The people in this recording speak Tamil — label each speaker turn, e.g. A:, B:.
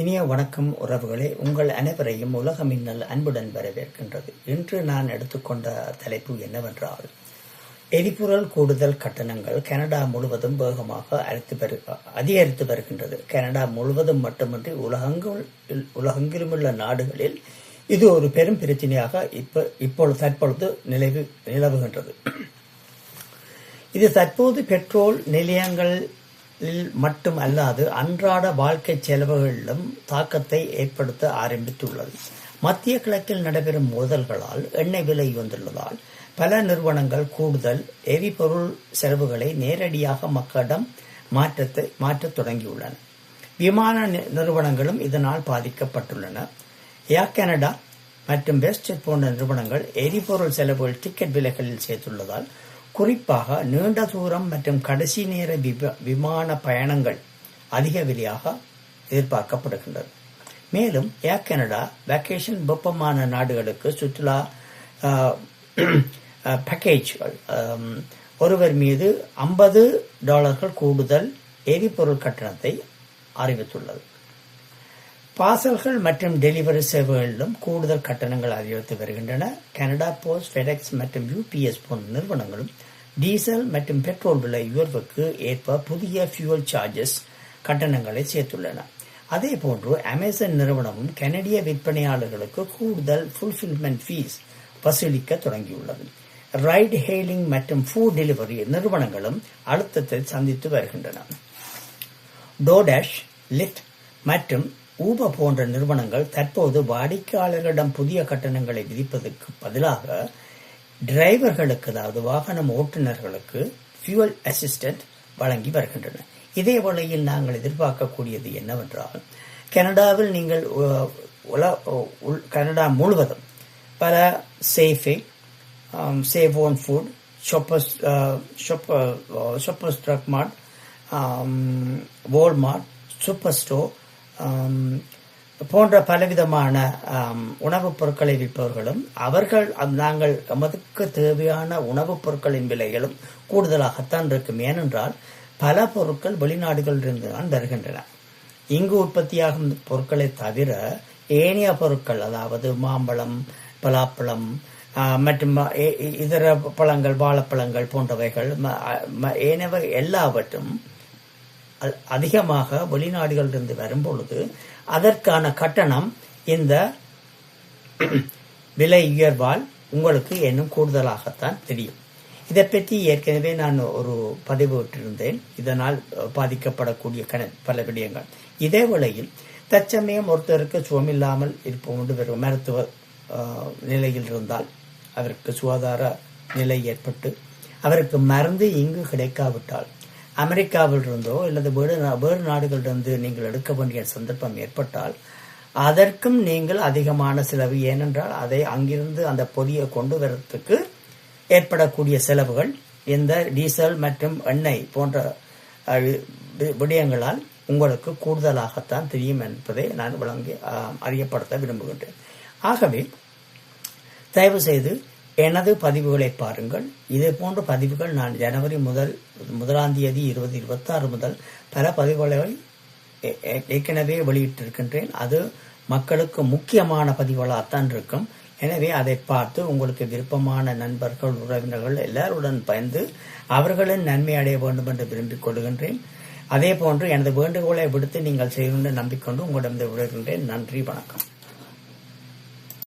A: இனிய வணக்கம் உறவுகளே, உங்கள் அனைவரையும் உலக மின்னல் அன்புடன் வரவேற்கின்றது. இன்று நான் எடுத்துக்கொண்ட தலைப்பு என்னவென்றால், எரிபொருள் கூடுதல் கட்டணங்கள் கனடா முழுவதும் வேகமாக அதிகரித்து வருகின்றது. கனடா முழுவதும் மட்டுமின்றி உலகெங்கிலும் உள்ள நாடுகளில் இது ஒரு பெரும் பிரச்சனையாக தற்பொழுது நிலவுகின்றது. இது தற்போது பெட்ரோல் நிலையங்கள் மட்டும் அல்லாது அன்றாட வாழ்க்கை செலவுகளிலும் தாக்கத்தை ஏற்படுத்த ஆரம்பித்துள்ளது. மத்திய கிழக்கில் நடைபெறும் மோதல்களால் எண்ணெய் விலை உயர்ந்துள்ளதால் பல நிறுவனங்கள் கூடுதல் எரிபொருள் செலவுகளை நேரடியாக மக்களிடம் மாற்றத் தொடங்கியுள்ளன. விமான நிறுவனங்களும் இதனால் பாதிக்கப்பட்டுள்ளன. ஏர் கனடா மற்றும் வெஸ்ட்ஜெட் போன்ற நிறுவனங்கள் எரிபொருள் செலவுகள் டிக்கெட் விலைகளில் சேர்த்துள்ளதால் குறிப்பாக நீண்ட தூரம் மற்றும் கடைசி நேர விமான பயணங்கள் அதிக விலையாக எதிர்பார்க்கப்படுகின்றது. மேலும் ஏர் கனடா வெக்கேஷன் வெப்பமான நாடுகளுக்கு சுற்றுலா பேக்கேஜ்கள் ஒருவர் மீது $50 கூடுதல் எரிபொருள் கட்டணத்தை அறிவித்துள்ளது. பார்சல்கள் மற்றும் டெலிவரி சேவைகளிலும் கூடுதல் கட்டணங்கள் அதிகரித்து வருகின்றன. கனடா போஸ்ட், ஃபெடெக்ஸ் மற்றும் யூபிஎஸ் போன்ற நிறுவனங்களும் டீசல் மற்றும் பெட்ரோல் விலை உயர்வுக்கு ஏற்ப புதிய ஃபியூவல் சார்ஜஸ் கட்டணங்களை சேர்த்துள்ளன. அதே போன்று அமேசான் நிறுவனமும் கனடிய விற்பனையாளர்களுக்கு கூடுதல் ஃபுல்ஃபில்மெண்ட் ஃபீஸ் வசூலிக்க தொடங்கியுள்ளது. ரைட் ஹெயிலிங் மற்றும் ஃபுட் டெலிவரி நிறுவனங்களும் அழுத்தத்தை சந்தித்து வருகின்றன. டோடாஷ், லிஃப்ட் மற்றும் ஊபர் போன்ற நிறுவனங்கள் தற்போது வாடிக்கையாளர்களிடம் புதிய கட்டணங்களை விதிப்பதற்கு பதிலாக டிரைவர்களுக்கு, அதாவது வாகனம் ஓட்டுநர்களுக்கு ஃபியூவல் அசிஸ்டன்ட் வழங்கி வருகின்றன. இதே வேளையில் நாங்கள் எதிர்பார்க்கக்கூடியது என்னவென்றால், கனடாவில் நீங்கள் கனடா முழுவதும் பல save on food, shoppers drug mart, Walmart, super store போன்ற பலவிதமான உணவுப் பொருட்களை விற்பவர்களும் நாங்கள் நமக்கு தேவையான உணவுப் பொருட்களின் விலைகளும் கூடுதலாகத்தான் இருக்கும். ஏனென்றால் பல பொருட்கள் வெளிநாடுகளிலிருந்து தான் வருகின்றன. இங்கு உற்பத்தியாகும் பொருட்களை தவிர ஏனைய பொருட்கள், அதாவது மாம்பழம், பலாப்பழம் மற்றும் இதர பழங்கள், வாழைப்பழங்கள் போன்றவைகள் ஏனைய எல்லாவற்றும் அதிகமாக வெளிநாடுகளிலிருந்து வரும்பொழுது அதற்கான கட்டணம் இந்த விலை உயர்வால் உங்களுக்கு இன்னும் கூடுதலாகத்தான் தெரியும். இதை பற்றி ஏற்கனவே நான் ஒரு பதிவு விட்டிருந்தேன். இதனால் பாதிக்கப்படக்கூடிய பல விடயங்கள். இதே வேளையில் தற்சமயம் ஒருத்தருக்கு சுகமில்லாமல் இருப்போம் மருத்துவ நிலையில் இருந்தால், அவருக்கு சுகாதார நிலை ஏற்பட்டு அவருக்கு மருந்து இங்கு கிடைக்காவிட்டால், அமெரிக்காவில் இருந்தோ அல்லது வேறு நாடுகளிலிருந்து நீங்கள் எடுக்க வேண்டிய சந்தர்ப்பம் ஏற்பட்டால் அதற்கும் நீங்கள் அதிகமான செலவு. ஏனென்றால் அதை அங்கிருந்து அந்த பொதியை கொண்டு வரத்துக்கு ஏற்படக்கூடிய செலவுகள் இந்த டீசல் மற்றும் எண்ணெய் போன்ற விடயங்களால் உங்களுக்கு கூடுதலாகத்தான் தெரியும் என்பதை நான் அறியப்படுத்த விரும்புகின்றேன். ஆகவே தயவு செய்து எனது பதிவுகளை பாருங்கள். இதே போன்ற பதிவுகள் நான் ஜனவரி 1 முதல் பல பதிவுகளை ஏற்கனவே வெளியிட்டிருக்கின்றேன். அது மக்களுக்கு முக்கியமான பதிவுகளாகத்தான் இருக்கும். எனவே அதை பார்த்து உங்களுக்கு விருப்பமான நண்பர்கள், உறவினர்கள் எல்லாருடன் பயந்து அவர்களின் நன்மை அடைய வேண்டும் என்று விரும்பிக் கொள்கின்றேன். அதே போன்று எனது வேண்டுகோளை விடுத்து நீங்கள் செய்கின்ற நம்பிக்கொண்டு உங்களிடம் விடுகின்றேன். நன்றி, வணக்கம்.